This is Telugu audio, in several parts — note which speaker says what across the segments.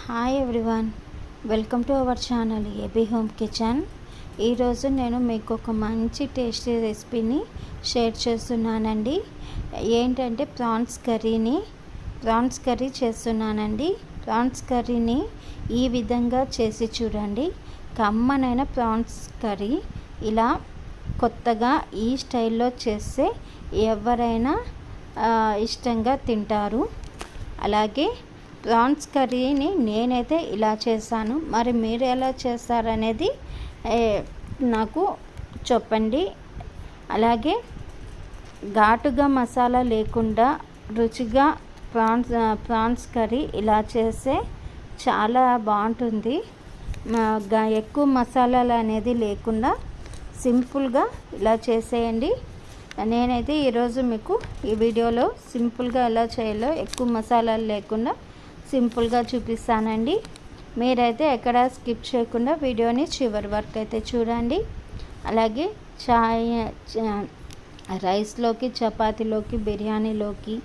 Speaker 1: Hi everyone, welcome to our channel AB home kitchen. ఈరోజు నేను మీకు ఒక మంచి టేస్టీ రెసిపీని షేర్ చేస్తున్నానండి. ఏంటంటే ప్రాన్స్ కర్రీ చేస్తున్నానండి. ప్రాన్స్ కర్రీని ఈ విధంగా చేసి చూడండి. కమ్మనైన ప్రాన్స్ కర్రీ ఇలా కొత్తగా ఈ స్టైల్లో చేస్తే ఎవరైనా ఇష్టంగా తింటారు. అలాగే ప్రాన్స్ కర్రీని నేనైతే ఇలా చేశాను. మరి మీరు ఎలా చేస్తారనేది నాకు చెప్పండి. అలాగే ఘాటుగా మసాలా లేకుండా రుచిగా ప్రాన్స్ కర్రీ ఇలా చేస్తే చాలా బాగుంటుంది. ఎక్కువ మసాలాలు అనేది లేకుండా సింపుల్గా ఇలా చేసేయండి. నేనైతే ఈరోజు మీకు ఈ వీడియోలో సింపుల్గా ఎలా చేయాలో ఎక్కువ మసాలాలు లేకుండా సింపుల్గా చూపిస్తానండి. మీరైతే ఎక్కడ స్కిప్ చేయకుండా వీడియోని చివరి వరకు అయితే చూడండి. అలాగే రైస్లోకి, చపాతీలోకి, బిర్యానీలోకి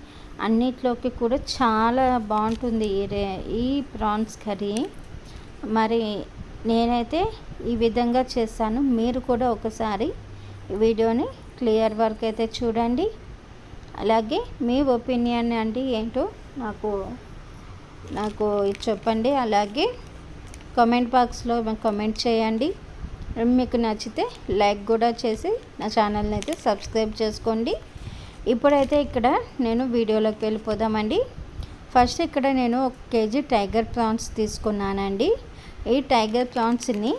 Speaker 1: అన్నిట్లోకి కూడా చాలా బాగుంటుంది ఈ ప్రాన్స్ కర్రీ. మరి నేనైతే ఈ విధంగా చేస్తాను. మీరు కూడా ఒకసారి ఈ వీడియోని క్లియర్ వరకు అయితే చూడండి. అలాగే మీ ఒపీనియన్ అంటే ఏంటో నాకు చెప్పండి. అలాగే కామెంట్ బాక్స్లో కామెంట్ చేయండి. మీకు నచ్చితే లైక్ కూడా చేసి నా ఛానల్ని అయితే సబ్స్క్రైబ్ చేసుకోండి. ఇప్పుడైతే ఇక్కడ నేను వీడియోలోకి వెళ్ళిపోదామండి. ఫస్ట్ ఇక్కడ నేను 1 కేజీ టైగర్ ప్రాన్స్ తీసుకున్నానండి. ఈ టైగర్ ప్రాన్స్ని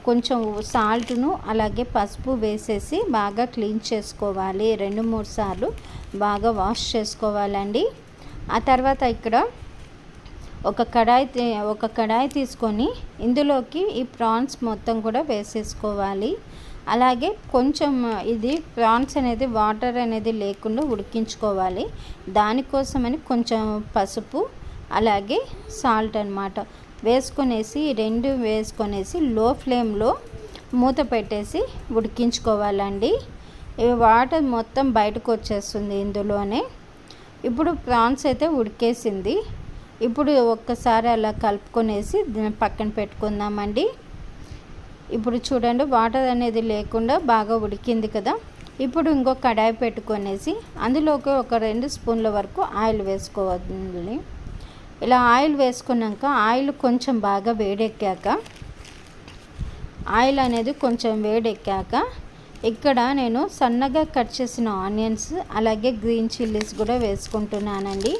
Speaker 1: కొంచెం సాల్ట్ను అలాగే పసుపు వేసేసి బాగా క్లీన్ చేసుకోవాలి. 2-3 సార్లు బాగా వాష్ చేసుకోవాలండి. ఆ తర్వాత ఇక్కడ ఒక కడాయి తీసుకొని ఇందులోకి ఈ ప్రాన్స్ మొత్తం కూడా వేసేసుకోవాలి. అలాగే కొంచెం ఇది ప్రాన్స్ అనేది వాటర్ అనేది లేకుండా ఉడికించుకోవాలి. దానికోసమని కొంచెం పసుపు అలాగే సాల్ట్ అన్నమాట వేసుకొనేసి 2 వేసుకొనేసి లో ఫ్లేమ్లో మూత పెట్టేసి ఉడికించుకోవాలండి. ఈ వాటర్ మొత్తం బయటకు వచ్చేస్తుంది ఇందులోనే. ఇప్పుడు ప్రాన్స్ అయితే ఉడికేసింది. ఇప్పుడు ఒక్కసారి అలా కలుపుకొనేసి పక్కన పెట్టుకుందామండి. ఇప్పుడు చూడండి, వాటర్ అనేది లేకుండా బాగా ఉడికింది కదా. ఇప్పుడు ఇంకో కడాయి పెట్టుకొనేసి అందులోకి ఒక 2 స్పూన్ల వరకు ఆయిల్ వేసుకోవాలి. ఇలా ఆయిల్ వేసుకున్నాక ఆయిల్ కొంచెం బాగా వేడెక్కాక ఇక్కడ నేను సన్నగా కట్ చేసిన ఆనియన్స్ అలాగే గ్రీన్ చిల్లీస్ కూడా వేసుకుంటున్నానండి.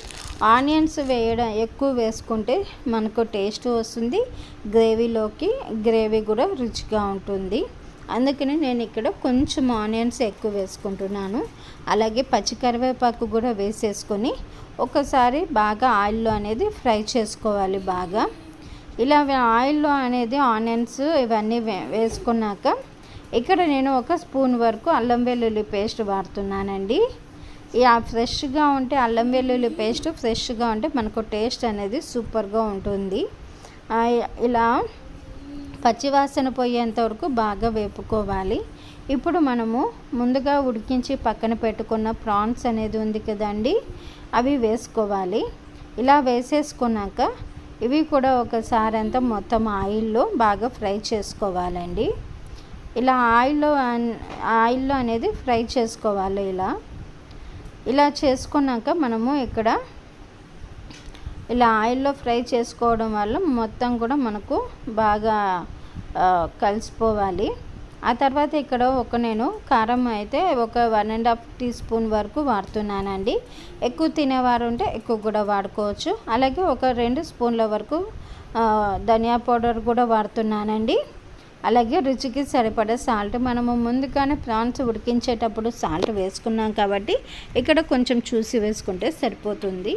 Speaker 1: ఆనియన్స్ ఎక్కువ వేసుకుంటే మనకు టేస్ట్ వస్తుంది. గ్రేవీ కూడా రుచిగా ఉంటుంది. అందుకని నేను ఇక్కడ కొంచెం ఆనియన్స్ ఎక్కువ వేసుకుంటున్నాను. అలాగే పచ్చికరివేపాకు కూడా వేసేసుకొని ఒకసారి బాగా ఆయిల్లో అనేది ఫ్రై చేసుకోవాలి. బాగా ఇలా ఆయిల్లో అనేది ఆనియన్స్ ఇవన్నీ వేసుకున్నాక ఇక్కడ నేను 1 స్పూన్ వరకు అల్లం వెల్లుల్లి పేస్ట్ వాడుతున్నానండి. ఫ్రెష్గా ఉంటే అల్లం వెల్లుల్లి పేస్ట్ ఫ్రెష్గా ఉంటే మనకు టేస్ట్ అనేది సూపర్గా ఉంటుంది. ఇలా పచ్చివాసన పోయేంత వరకు బాగా వేపుకోవాలి. ఇప్పుడు మనము ముందుగా ఉడికించి పక్కన పెట్టుకున్న ప్రాన్స్ అనేది ఉంది కదండి, అవి వేసుకోవాలి. ఇలా వేసేసుకున్నాక ఇవి కూడా ఒకసారి అంతా మొత్తం ఆయిల్లో బాగా ఫ్రై చేసుకోవాలండి. ఇలా ఆయిల్లో అనేది ఫ్రై చేసుకోవాలి. ఇలా చేసుకున్నాక మనము ఇక్కడ ఇలా ఆయిల్లో ఫ్రై చేసుకోవడం వల్ల మొత్తం కూడా మనకు బాగా కలిసిపోవాలి. ఆ తర్వాత ఇక్కడ నేను కారం అయితే ఒక 1.5 టీ స్పూన్ వరకు వాడుతున్నానండి. ఎక్కువ తినేవారు ఉంటే ఎక్కువ కూడా వాడుకోవచ్చు. అలాగే ఒక 2 స్పూన్ల వరకు ధనియా పౌడర్ కూడా వాడుతున్నానండి. అలాగే రుచికి సరిపడే సాల్ట్. మనము ముందుగానే ప్రాన్స్ ఉడికించేటప్పుడు సాల్ట్ వేసుకున్నాం కాబట్టి ఇక్కడ కొంచెం చూసి వేసుకుంటే సరిపోతుంది.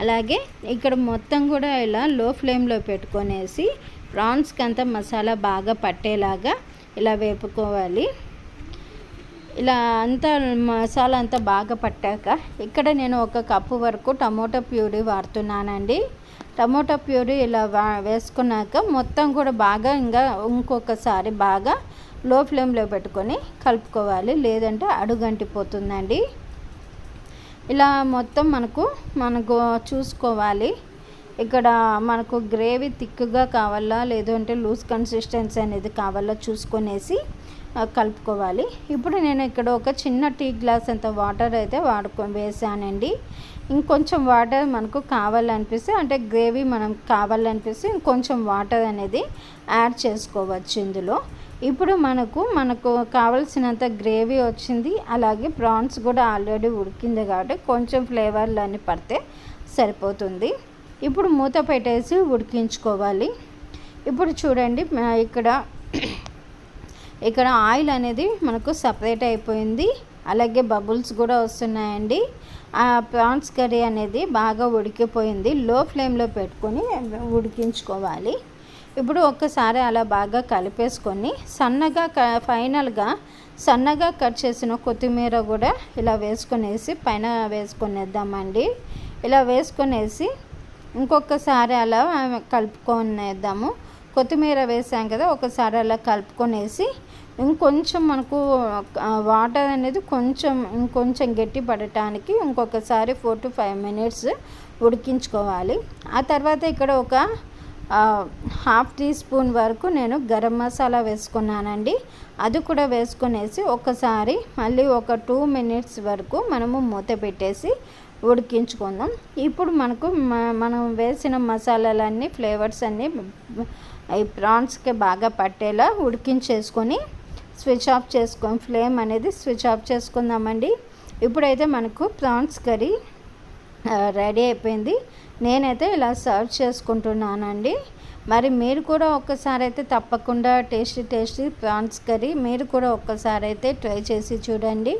Speaker 1: అలాగే ఇక్కడ మొత్తం కూడా ఇలా లో ఫ్లేమ్లో పెట్టుకొనేసి ప్రాన్స్కి అంతా మసాలా బాగా పట్టేలాగా ఇలా వేపుకోవాలి. ఇలా అంతా మసాలా అంతా బాగా పట్టాక ఇక్కడ నేను 1 కప్పు వరకు టమోటా ప్యూరీ వాడుతున్నానండి. టమోటా ప్యూరీ ఇలా వేసుకున్నాక మొత్తం కూడా బాగా ఇంకొకసారి బాగా లో ఫ్లేమ్లో పెట్టుకొని కలుపుకోవాలి. లేదంటే అడుగంటిపోతుందండి. ఇలా మొత్తం మనకు చూసుకోవాలి. ఇక్కడ మనకు గ్రేవీ థిక్గా కావాలా లేదంటే లూజ్ కన్సిస్టెన్సీ అనేది కావాలా చూసుకొనేసి కలుపుకోవాలి. ఇప్పుడు నేను ఇక్కడ ఒక చిన్న టీ గ్లాస్ అంత వాటర్ అయితే వేసానండి. ఇంకొంచెం వాటర్ మనకు కావాలనిపిస్తే, అంటే గ్రేవీ మనం కావాలనిపిస్తే ఇంకొంచెం వాటర్ అనేది యాడ్ చేసుకోవచ్చు ఇందులో. ఇప్పుడు మనకు కావాల్సినంత గ్రేవీ వచ్చింది, అలాగే ప్రాన్స్ కూడా ఆల్రెడీ ఉడికింది కాబట్టి కొంచెం ఫ్లేవర్లు అన్నీ పడితే సరిపోతుంది. ఇప్పుడు మూత పెట్టేసి ఉడికించుకోవాలి. ఇప్పుడు చూడండి ఇక్కడ ఆయిల్ అనేది మనకు సపరేట్ అయిపోయింది, అలాగే బబుల్స్ కూడా వస్తున్నాయండి. ఆ ప్రాన్స్ కర్రీ అనేది బాగా ఉడికిపోయింది. లో ఫ్లేమ్లో పెట్టుకొని ఉడికించుకోవాలి. ఇప్పుడు ఒక్కసారి అలా బాగా కలిపేసుకొని ఫైనల్గా సన్నగా కట్ చేసిన కొత్తిమీర కూడా ఇలా వేసుకొనేసి పైన వేసుకొనేద్దామండి. ఇలా వేసుకొనేసి ఇంకొకసారి అలా కలుపుకొనేద్దాము. కొత్తిమీర వేసాం కదా, ఒకసారి అలా కలుపుకొనేసి ఇంకొంచెం మనకు వాటర్ అనేది ఇంకొంచెం గట్టి పడటానికి ఇంకొకసారి 4 to 5 minutes ఉడికించుకోవాలి. ఆ తర్వాత ఇక్కడ ఒక 1/2 teaspoon వరకు నేను గరం మసాలా వేసుకున్నానండి. అది కూడా వేసుకొనేసి ఒకసారి మళ్ళీ ఒక 2 minutes వరకు మనము మూత పెట్టేసి ఉడికించుకుందాం. ఇప్పుడు మనం వేసిన మసాలాలన్నీ ఫ్లేవర్స్ అన్నీ ఈ ప్రాన్స్కి బాగా పట్టేలా ఉడికించేసుకొని ఫ్లేమ్ అనేది స్విచ్ ఆఫ్ చేసుకుందామండి. ఇప్పుడైతే మనకు ప్రాన్స్ కర్రీ రెడీ అయిపోయింది. నేనైతే ఇలా సర్వ్ చేసుకుంటున్నానండి. మరి మీరు కూడా ఒక్కసారి అయితే తప్పకుండా టేస్టీ ప్రాన్స్ కర్రీ మీరు కూడా ఒక్కసారి అయితే ట్రై చేసి చూడండి.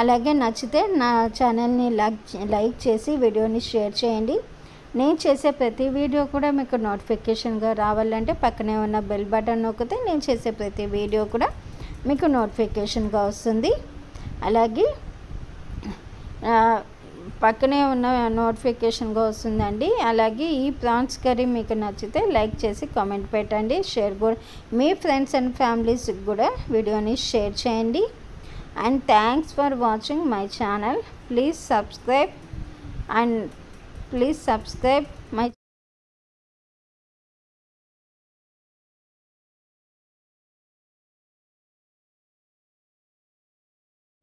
Speaker 1: అలాగే నచ్చితే నా ఛానల్ని లైక్ చేసి వీడియోని షేర్ చేయండి. నేను చేసే ప్రతి వీడియో కూడా మీకు నోటిఫికేషన్గా రావాలంటే పక్కనే ఉన్న బెల్ బటన్ నొక్కితే నేను చేసే ప్రతి వీడియో కూడా మీకు నోటిఫికేషన్గా వస్తుంది. అలాగే పక్కనే ఉన్న నోటిఫికేషన్గా వస్తుందండి. అలాగే ఈ ప్రాన్స్ కర్రీ మీకు నచ్చితే లైక్ చేసి కామెంట్ పెట్టండి. షేర్ కూడా మీ ఫ్రెండ్స్ అండ్ ఫ్యామిలీస్కి కూడా వీడియోని షేర్ చేయండి. And thanks for watching my channel. Please subscribe my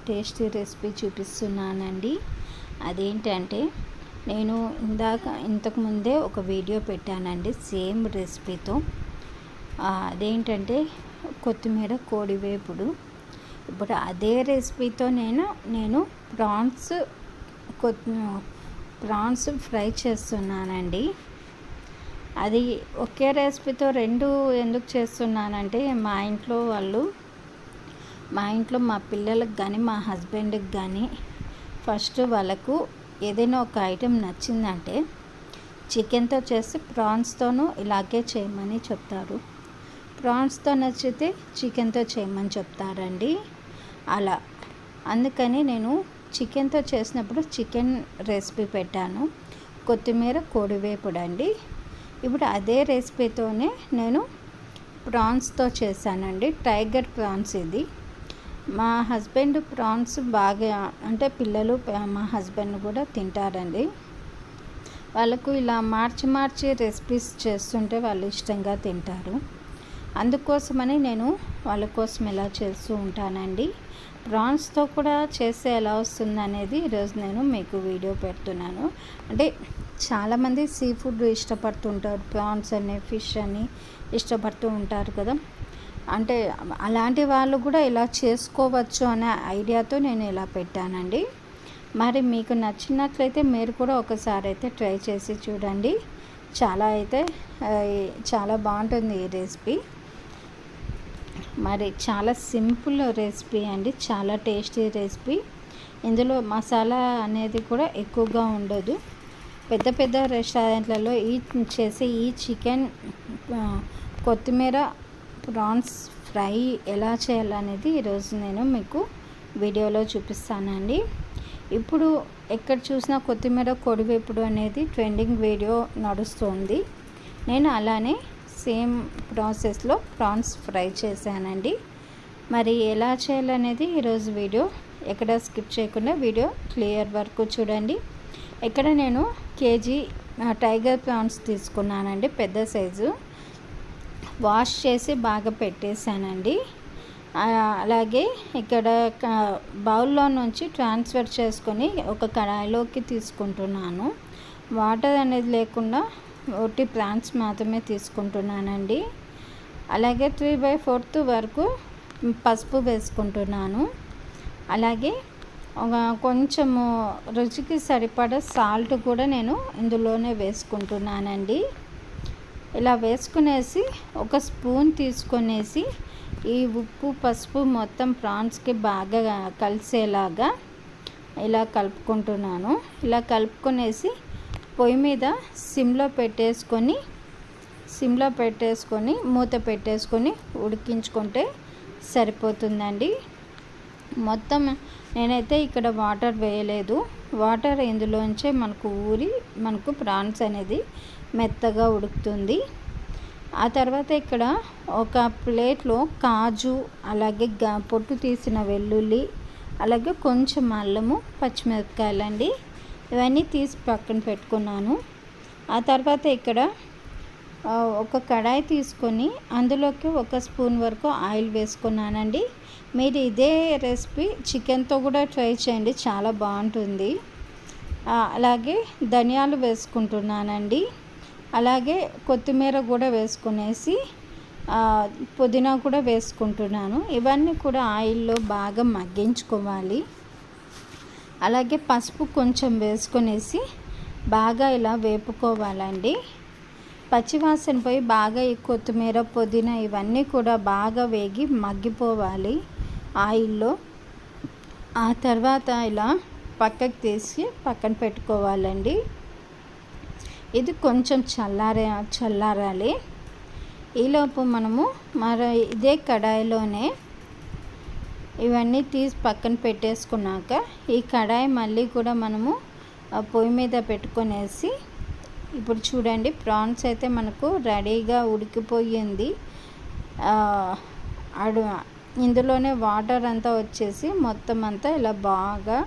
Speaker 1: tasty recipe చూపిస్తున్నానండి. అదేంటంటే నేను ఇంతకుముందే ఒక వీడియో పెట్టానండి సేమ్ రెసిపీతో. అదేంటంటే కొత్తిమీర కోడివేపుడు. ఇప్పుడు అదే రెసిపీతో నేను ప్రాన్స్ ఫ్రై చేస్తున్నానండి. అది ఒకే రెసిపీతో రెండు ఎందుకు చేస్తున్నానంటే మా ఇంట్లో మా పిల్లలకు కానీ మా హస్బెండ్కి కానీ ఫస్ట్ వాళ్ళకు ఏదైనా ఒక ఐటెం నచ్చిందంటే చికెన్తో చేసి ప్రాన్స్తోనూ ఇలాగే చేయమని చెప్తారు. ప్రాన్స్తో నచ్చితే చికెన్తో చేయమని చెప్తారండి. అలా అందుకని నేను చికెన్తో చేసినప్పుడు చికెన్ రెసిపీ పెట్టాను. కొత్తిమీర కోడివేపుడు అండి. ఇప్పుడు అదే రెసిపీతోనే నేను ప్రాన్స్తో చేశానండి. టైగర్ ప్రాన్స్ ఇది. మా హస్బెండ్ ప్రాన్స్ బాగా, అంటే పిల్లలు మా హస్బెండ్ కూడా తింటారండి. వాళ్ళకు ఇలా మార్చి రెసిపీస్ చేస్తుంటే వాళ్ళు ఇష్టంగా తింటారు. అందుకోసమని నేను వాళ్ళ కోసం ఇలా చేస్తూ ఉంటానండి. ప్రాన్స్తో కూడా చేస్తే ఎలా వస్తుంది అనేది ఈరోజు నేను మీకు వీడియో పెడుతున్నాను. అంటే చాలామంది సీ ఫుడ్ ఇష్టపడుతుంటారు, ప్రాన్స్ అని ఫిష్ అని ఇష్టపడుతూ ఉంటారు కదా. అంటే అలాంటి వాళ్ళు కూడా ఇలా చేసుకోవచ్చు అనే ఐడియాతో నేను ఇలా పెట్టానండి. మరి మీకు నచ్చినట్లయితే మీరు కూడా ఒకసారి అయితే ట్రై చేసి చూడండి. చాలా బాగుంటుంది ఈ రెసిపీ. మరి చాలా సింపుల్ రెసిపీ అండి, చాలా టేస్టీ రెసిపీ. ఇందులో మసాలా అనేది కూడా ఎక్కువగా ఉండదు. పెద్ద రెస్టారెంట్లలో చేసే ఈ చికెన్ కొత్తిమీర ప్రాన్స్ ఫ్రై ఎలా చేయాలనేది ఈరోజు నేను మీకు వీడియోలో చూపిస్తానండి. ఇప్పుడు ఎక్కడ చూసినా కొత్తిమీర కోడివేపుడు అనేది ట్రెండింగ్ వీడియో నడుస్తుంది. నేను అలానే సేమ్ ప్రాసెస్లో ప్రాన్స్ ఫ్రై చేశానండి. మరి ఎలా చేయాలనేది ఈరోజు వీడియో ఎక్కడ స్కిప్ చేయకుండా వీడియో క్లియర్ వరకు చూడండి. ఇక్కడ నేను కేజీ టైగర్ ప్రాన్స్ తీసుకున్నానండి, పెద్ద సైజు. వాష్ చేసి బాగా పెట్టేశానండి. అలాగే ఇక్కడ బౌల్లో నుంచి ట్రాన్స్ఫర్ చేసుకొని ఒక కడాయిలోకి తీసుకుంటున్నాను. వాటర్ అనేది లేకుండా ఒట్టి ప్రాన్స్ మాత్రమే తీసుకుంటున్నానండి. అలాగే 3/4 వరకు పసుపు వేసుకుంటున్నాను. అలాగే కొంచెము రుచికి సరిపడా సాల్ట్ కూడా నేను ఇందులోనే వేసుకుంటున్నానండి. ఇలా వేసుకునేసి ఒక స్పూన్ తీసుకొనేసి ఈ ఉప్పు పసుపు మొత్తం ప్రాన్స్కి బాగా కలిసేలాగా ఇలా కలుపుకుంటున్నాను. ఇలా కలుపుకొనేసి పొయ్యి మీద సిమ్లో పెట్టేసుకొని మూత పెట్టేసుకొని ఉడికించుకుంటే సరిపోతుందండి. మొత్తం నేనైతే ఇక్కడ వాటర్ వేయలేదు. వాటర్ ఇందులోంచే మనకు ప్రాన్స్ అనేది మెత్తగా ఉడుకుతుంది. ఆ తర్వాత ఇక్కడ ఒక ప్లేట్లో కాజు, అలాగే పొట్టు తీసిన వెల్లుల్లి, అలాగే కొంచెం అల్లము, పచ్చిమిరపకాయలండి, ఇవన్నీ తీసి పక్కన పెట్టుకున్నాను. ఆ తర్వాత ఇక్కడ ఒక కడాయి తీసుకొని అందులోకి 1 స్పూన్ వరకు ఆయిల్ వేసుకున్నానండి. మీరు ఇదే రెసిపీ చికెన్తో కూడా ట్రై చేయండి, చాలా బాగుంటుంది. అలాగే ధనియాలు వేసుకుంటున్నానండి. అలాగే కొత్తిమీర కూడా వేసుకునేసి పుదీనా కూడా వేసుకుంటున్నాను. ఇవన్నీ కూడా ఆయిల్లో బాగా మగ్గించుకోవాలి. అలాగే పసుపు కొంచెం వేసుకునేసి బాగా ఇలా వేపుకోవాలండి. పచ్చివాసన పోయి బాగా ఈ కొత్తిమీర, పుదీనా ఇవన్నీ కూడా బాగా వేగి మగ్గిపోవాలి ఆయిల్లో. ఆ తర్వాత ఇలా పక్కకు తీసి పక్కన పెట్టుకోవాలండి. ఇది కొంచెం చల్లారాలి. ఈలోపు మనము ఇదే కడాయిలోనే ఇవన్నీ తీసి పక్కన పెట్టేసుకున్నాక ఈ కడాయి మళ్ళీ కూడా మనము పొయ్యి మీద పెట్టుకొనేసి, ఇప్పుడు చూడండి ప్రాన్స్ అయితే మనకు రెడీగా ఉడికిపోయింది. ఇందులోనే వాటర్ అంతా వచ్చేసి మొత్తం అంతా ఇలా బాగా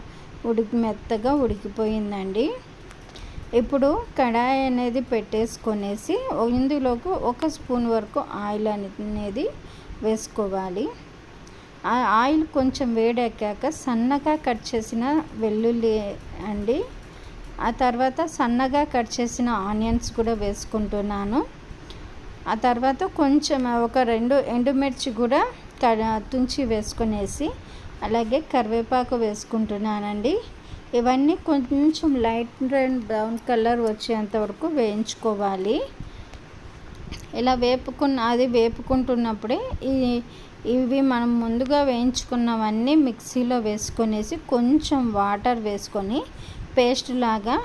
Speaker 1: మెత్తగా ఉడికిపోయిందండి. ఇప్పుడు కడాయి అనేది పెట్టేసుకొనేసి ఇందులోకి 1 స్పూన్ వరకు ఆయిల్ అనేది వేసుకోవాలి. ఆ ఆయిల్ కొంచెం వేడెక్కాక సన్నగా కట్ చేసిన వెల్లుల్లి అండి, ఆ తర్వాత సన్నగా కట్ చేసిన ఆనియన్స్ కూడా వేసుకుంటున్నాను. ఆ తర్వాత కొంచెం ఒక 2 ఎండుమిర్చి కూడా తుంచి వేసుకునేసి, అలాగే కరివేపాకు వేసుకుంటున్నానండి. ఇవన్నీ కొంచెం లైట్ బ్రౌన్ కలర్ వచ్చేంత వరకు వేయించుకోవాలి. ఇలా వేపుకుంటున్నప్పుడే ఇవి మనం ముందుగా వేయించుకున్నవన్నీ మిక్సీలో వేసుకొనేసి కొంచెం వాటర్ వేసుకొని పేస్ట్ లాగా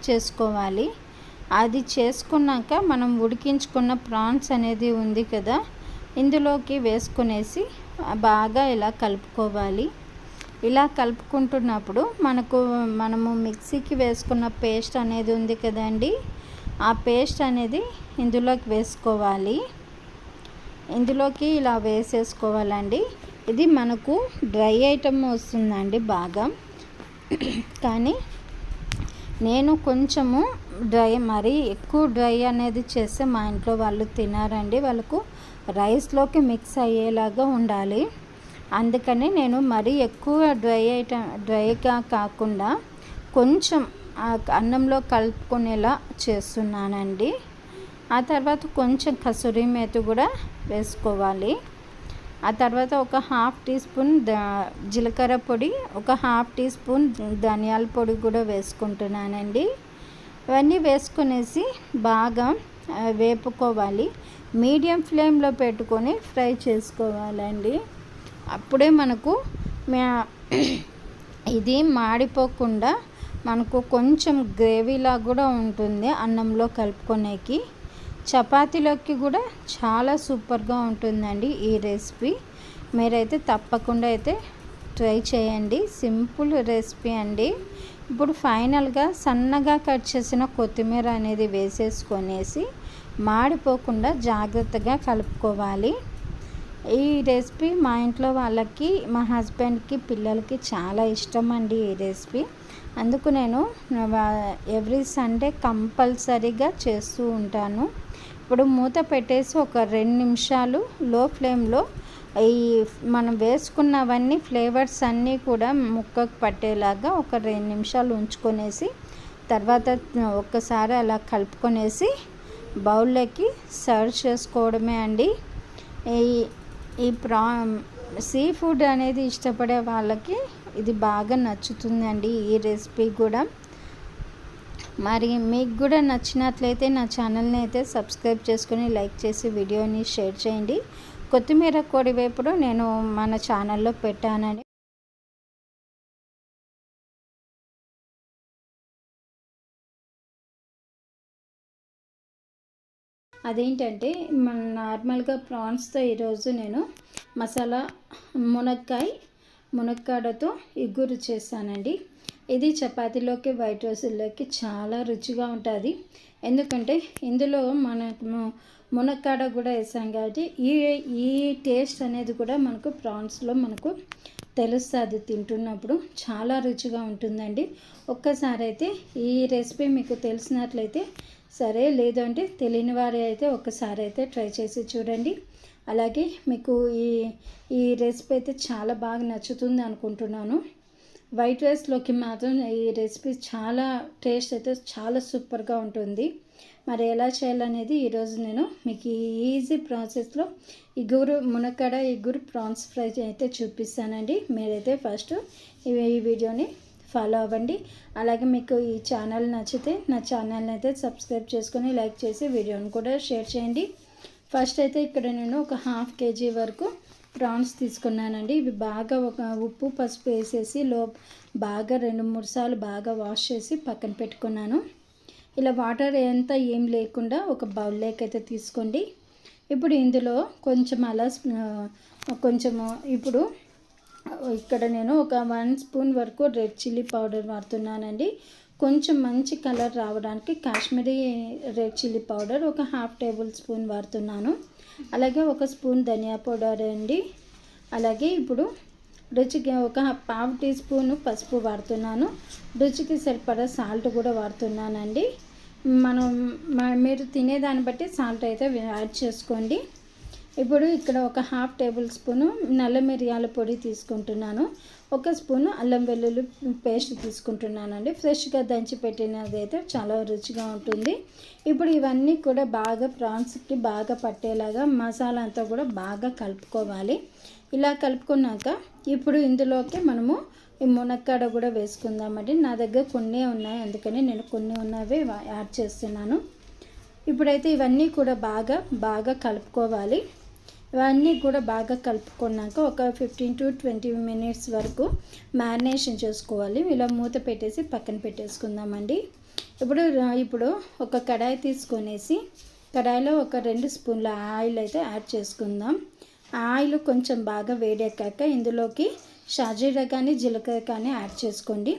Speaker 1: చేసుకోవాలి. అది చేసుకున్నాక మనం ఉడికించుకున్న ప్రాన్స్ అనేది ఉంది కదా, ఇందులోకి వేసుకునేసి బాగా ఇలా కలుపుకోవాలి. ఇలా కలుపుకుంటున్నప్పుడు మనము మిక్సీకి వేసుకున్న పేస్ట్ అనేది ఉంది కదండి, ఆ పేస్ట్ అనేది ఇందులోకి వేసుకోవాలి. ఇందులోకి ఇలా వేసేసుకోవాలండి. ఇది మనకు డ్రై ఐటమ్ వస్తుందండి బాగా, కానీ నేను కొంచెము మరీ ఎక్కువ డ్రై అనేది చేస్తే మా ఇంట్లో వాళ్ళు తినారండి. వాళ్ళకు రైస్లోకి మిక్స్ అయ్యేలాగా ఉండాలి. అందుకని నేను మరీ ఎక్కువ డ్రైగా కాకుండా కొంచెం అన్నంలో కలుపుకునేలా చేస్తున్నానండి. ఆ తర్వాత కొంచెం కసూరి మేతి కూడా వేసుకోవాలి. ఆ తర్వాత ఒక 1/2 టీ స్పూన్ జీలకర్ర పొడి, ఒక 1/2 టీ స్పూన్ ధనియాల పొడి కూడా వేసుకుంటున్నానండి. ఇవన్నీ వేసుకునేసి బాగా వేపుకోవాలి. మీడియం ఫ్లేమ్లో పెట్టుకొని ఫ్రై చేసుకోవాలండి. అప్పుడే మనకు ఇది మాడిపోకుండా మనకు కొంచెం గ్రేవీలా కూడా ఉంటుంది అన్నంలో కలుపుకొనేకి. చపాతీలోకి కూడా చాలా సూపర్గా ఉంటుందండి ఈ రెసిపీ. మీరైతే తప్పకుండా అయితే ట్రై చేయండి. సింపుల్ రెసిపీ అండి. ఇప్పుడు ఫైనల్గా సన్నగా కట్ చేసిన కొత్తిమీర అనేది వేసేసుకొనేసి మాడిపోకుండా జాగ్రత్తగా కలుపుకోవాలి. ఈ రెసిపీ మా ఇంట్లో వాళ్ళకి, మా హస్బెండ్కి, పిల్లలకి చాలా ఇష్టం అండి ఈ రెసిపీ. అందుకు నేను ఎవ్రీ సండే కంపల్సరీగా చేస్తూ ఉంటాను. ఇప్పుడు మూత పెట్టేసి ఒక 2 నిమిషాలు లో ఫ్లేమ్లో ఈ మనం వేసుకున్నవన్నీ ఫ్లేవర్స్ అన్నీ కూడా ముక్కకు పట్టేలాగా ఒక 2 నిమిషాలు ఉంచుకొనేసి తర్వాత ఒక్కసారి అలా కలుపుకొనేసి బౌల్లోకి సర్వ్ చేసుకోవడమే అండి. ఈ సీ ఫుడ్ అనేది ఇష్టపడే వాళ్ళకి ఇది బాగా నచ్చుతుందండి ఈ రెసిపీ కూడా. మరి మీకు కూడా నచ్చినట్లయితే నా ఛానల్ని అయితే సబ్స్క్రైబ్ చేసుకొని లైక్ చేసి వీడియోని షేర్ చేయండి. కొత్తిమీర కోడి వేపుడు నేను మన ఛానల్లో పెట్టానని. అదేంటంటే మన నార్మల్గా ప్రాన్స్తో ఈరోజు నేను మసాలా మునక్కాడతో ఇగురు చేశానండి. ఇది చపాతీలోకి, వైట్ రైస్లోకి చాలా రుచిగా ఉంటుంది. ఎందుకంటే ఇందులో మనకు మునక్కాడ కూడా వేసాం కాబట్టి ఈ టేస్ట్ అనేది కూడా మనకు ప్రాన్స్లో మనకు తెలుస్తుంది. తింటున్నప్పుడు చాలా రుచిగా ఉంటుందండి. ఒక్కసారి అయితే ఈ రెసిపీ మీకు తెలిసినట్లయితే సరే, లేదంటే తెలియని వారి అయితే ఒక్కసారి అయితే ట్రై చేసి చూడండి. అలాగే మీకు ఈ రెసిపీ అయితే చాలా బాగా నచ్చుతుంది అనుకుంటున్నాను. వైట్ రైస్లోకి మాత్రం ఈ రెసిపీ చాలా టేస్ట్ అయితే చాలా సూపర్గా ఉంటుంది. మరి ఎలా చేయాలనేది ఈరోజు నేను మీకు ఈజీ ప్రాసెస్లో మునక్కాడ ఇగురు ప్రాన్స్ ఫ్రై అయితే చూపిస్తానండి. మీరైతే ఫస్ట్ ఈ వీడియోని ఫాలో అవ్వండి. అలాగే మీకు ఈ ఛానల్ నచ్చితే నా ఛానల్ని అయితే సబ్స్క్రైబ్ చేసుకొని లైక్ చేసి వీడియోని కూడా షేర్ చేయండి. ఫస్ట్ అయితే ఇక్కడ నేను ఒక 1/2 kg వరకు ప్రాన్స్ తీసుకున్నానండి. ఇవి బాగా ఒక ఉప్పు పసుపు వేసేసి బాగా 2-3 సార్లు బాగా వాష్ చేసి పక్కన పెట్టుకున్నాను. ఇలా వాటర్ అంతా ఏం లేకుండా ఒక బౌల్లోకి అయితే తీసుకోండి. ఇప్పుడు ఇందులో ఇప్పుడు ఇక్కడ నేను ఒక 1 స్పూన్ వరకు రెడ్ చిల్లీ పౌడర్ వాడుతున్నానండి. కొంచెం మంచి కలర్ రావడానికి కాశ్మీరీ రెడ్ చిల్లీ పౌడర్ ఒక 1/2 టేబుల్ స్పూన్ వాడుతున్నాను. అలాగే 1 స్పూన్ ధనియా పౌడర్ అండి. అలాగే ఇప్పుడు రుచికి ఒక 1/2 టీ స్పూన్ పసుపు వాడుతున్నాను. రుచికి సరిపడా సాల్ట్ కూడా వాడుతున్నానండి. మీరు తినేదాన్ని బట్టి సాల్ట్ అయితే యాడ్ చేసుకోండి. ఇప్పుడు ఇక్కడ ఒక 1/2 టేబుల్ స్పూను నల్ల మిరియాల పొడి తీసుకుంటున్నాను. 1 స్పూను అల్లం వెల్లుల్లి పేస్ట్ తీసుకుంటున్నానండి. ఫ్రెష్గా దంచి పెట్టినది అయితే చాలా రుచిగా ఉంటుంది. ఇప్పుడు ఇవన్నీ కూడా బాగా ప్రాన్స్కి బాగా పట్టేలాగా మసాలా అంతా కూడా బాగా కలుపుకోవాలి. ఇలా కలుపుకున్నాక ఇప్పుడు ఇందులోకి మనము ఈ మునక్కాడ కూడా వేసుకుందామండి. నా దగ్గర కొన్ని ఉన్నాయి, అందుకని నేను కొన్ని ఉన్నవి యాడ్ చేస్తున్నాను. ఇప్పుడైతే ఇవన్నీ కూడా బాగా కలుపుకోవాలి. ఇవన్నీ కూడా బాగా కలుపుకున్నాక ఒక 15 to 20 మినిట్స్ వరకు మ్యారినేషన్ చేసుకోవాలి. ఇలా మూత పెట్టేసి పక్కన పెట్టేసుకుందామండి. ఇప్పుడు ఒక కడాయి తీసుకొనేసి కడాయిలో ఒక 2 స్పూన్ల ఆయిల్ అయితే యాడ్ చేసుకుందాం. ఆయిల్ కొంచెం బాగా వేడెక్కాక ఇందులోకి షాజీరా కానీ జీలకర్ర కానీ యాడ్ చేసుకోండి.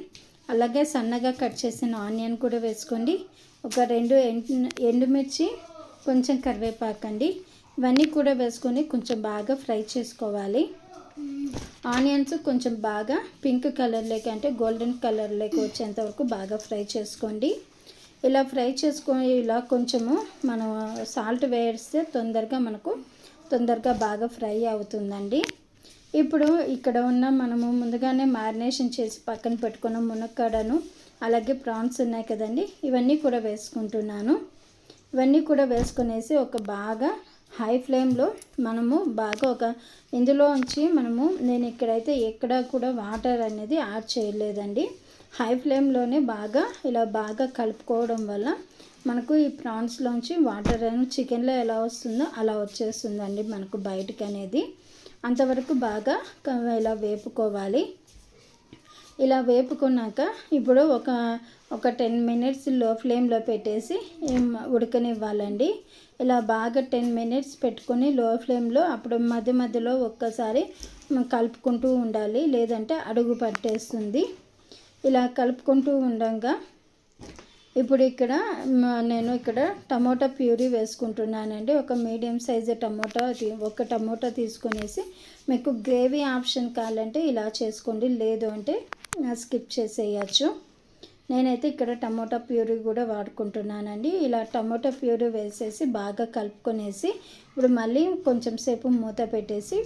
Speaker 1: అలాగే సన్నగా కట్ చేసిన ఆనియన్ కూడా వేసుకోండి. ఒక 2 ఎండుమిర్చి, కొంచెం కరివేపాకండి. ఇవన్నీ కూడా వేసుకొని కొంచెం బాగా ఫ్రై చేసుకోవాలి. ఆనియన్స్ కొంచెం బాగా పింక్ కలర్లోకి అంటే గోల్డెన్ కలర్లోకి వచ్చేంత వరకు బాగా ఫ్రై చేసుకోండి. ఇలా ఫ్రై చేసుకొని ఇలా కొంచెము మనం సాల్ట్ వేస్తే తొందరగా బాగా ఫ్రై అవుతుందండి. ఇప్పుడు ఇక్కడ ఉన్న మనము ముందుగానే మ్యారినేషన్ చేసి పక్కన పెట్టుకున్న మునక్కాడను అలాగే ప్రాన్స్ ఉన్నాయి కదండి, ఇవన్నీ కూడా వేసుకుంటున్నాను. ఇవన్నీ కూడా వేసుకునేసి ఒక బాగా హై ఫ్లేమ్లో మనము బాగా ఇందులోంచి నేను ఇక్కడైతే ఎక్కడ కూడా వాటర్ అనేది యాడ్ చేయలేదండి. హై ఫ్లేమ్లోనే ఇలా బాగా కలుపుకోవడం వల్ల మనకు ఈ ప్రాన్స్లోంచి వాటర్ అనేది చికెన్లో ఎలా వస్తుందో అలా వచ్చేస్తుందండి మనకు బయటకు అనేది. అంతవరకు బాగా ఇలా వేపుకోవాలి. ఇలా వేపుకున్నాక ఇప్పుడు ఒక 10 మినిట్స్ లో ఫ్లేమ్లో పెట్టేసి ఉడకనివ్వాలండి. ఇలా బాగా 10 మినిట్స్ పెట్టుకొని లో ఫ్లేమ్లో అప్పుడు మధ్యలో ఒక్కసారి కలుపుకుంటూ ఉండాలి, లేదంటే అడుగు పట్టేస్తుంది. ఇలా కలుపుకుంటూ ఉండగా ఇప్పుడు ఇక్కడ నేను ఇక్కడ టమోటా ప్యూరీ వేసుకుంటున్నానండి. ఒక మీడియం సైజు ఒక టమోటా తీసుకునేసి, మీకు గ్రేవీ ఆప్షన్ కావాలంటే ఇలా చేసుకోండి, లేదు అంటే స్కిప్ చేసేయచ్చు. నేనైతే ఇక్కడ టమోటా ప్యూరీ కూడా వాడుకుంటున్నానండి. ఇలా టమోటా ప్యూరీ వేసేసి బాగా కలుపుకొనేసి ఇప్పుడు మళ్ళీ కొంచెం సేపు మూత పెట్టేసి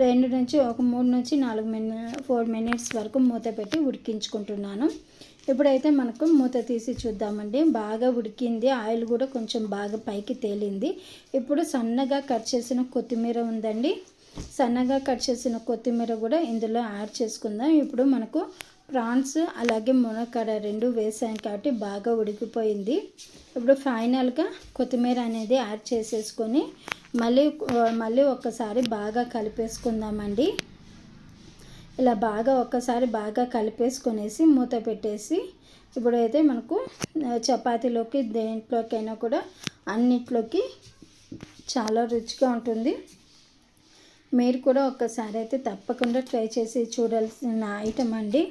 Speaker 1: 2 నుంచి 3 నుంచి 4 మినిట్స్ వరకు మూత పెట్టి ఉడికించుకుంటున్నాను. ఇప్పుడైతే మనకు మూత తీసి చూద్దామండి. బాగా ఉడికింది, ఆయిల్ కూడా కొంచెం బాగా పైకి తేలింది. ఇప్పుడు సన్నగా కట్ చేసిన కొత్తిమీర ఉందండి, సన్నగా కట్ చేసిన కొత్తిమీర కూడా ఇందులో యాడ్ చేసుకుందాం. ఇప్పుడు మనకు ప్రాన్స్ అలాగే మునక్కాడ 2 వేసాం కాబట్టి బాగా ఉడికిపోయింది. ఇప్పుడు ఫైనల్గా కొత్తిమీర అనేది యాడ్ చేసేసుకొని మళ్ళీ ఒక్కసారి బాగా కలిపేసుకుందామండి. ఇలా ఒక్కసారి బాగా కలిపేసుకొనేసి మూత పెట్టేసి, ఇప్పుడైతే మనకు చపాతీలోకి దేంట్లోకైనా కూడా అన్నిట్లోకి చాలా రుచిగా ఉంటుంది. మీరు కూడా ఒక్కసారి అయితే తప్పకుండా ట్రై చేసి చూడాల్సిన ఐటమ్ అండి.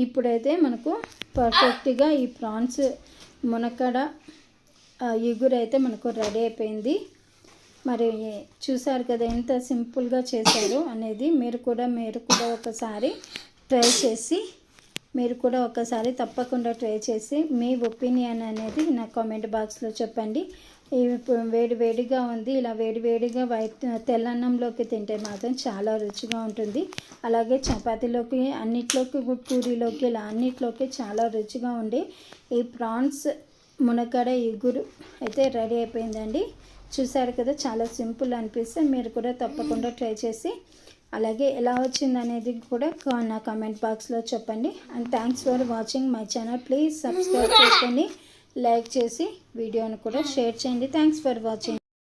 Speaker 1: ఇప్పుడైతే మనకు పర్ఫెక్ట్గా ఈ ప్రాన్స్ మునక్కాడ ఇగురు అయితే మనకు రెడీ అయిపోయింది. మరి చూసారు కదా ఎంత సింపుల్గా చేశారు అనేది. మీరు కూడా ఒకసారి ట్రై చేసి, తప్పకుండా ట్రై చేసి మీ ఒపీనియన్ అనేది నా కామెంట్ బాక్స్లో చెప్పండి. ఇప్పుడు వేడిగా ఉంది, ఇలా వేడిగా తెల్లన్నంలోకి తింటే మాత్రం చాలా రుచిగా ఉంటుంది. అలాగే చపాతీలోకి, అన్నిట్లోకి, పూరీలోకి, ఇలా అన్నిట్లోకి చాలా రుచిగా ఉండి ఈ ప్రాన్స్ మునక్కాడ ఇగురు అయితే రెడీ అయిపోయిందండి. చూసారు కదా, చాలా సింపుల్ అనిపిస్తే మీరు కూడా తప్పకుండా ట్రై చేసి, అలాగే ఎలా వచ్చింది అనేది కూడా నా కామెంట్ బాక్స్లో చెప్పండి. And thanks for watching my channel. Please subscribe చేసుకోండి, లైక్ చేసి వీడియోని కూడా షేర్ చేయండి. Thanks for watching.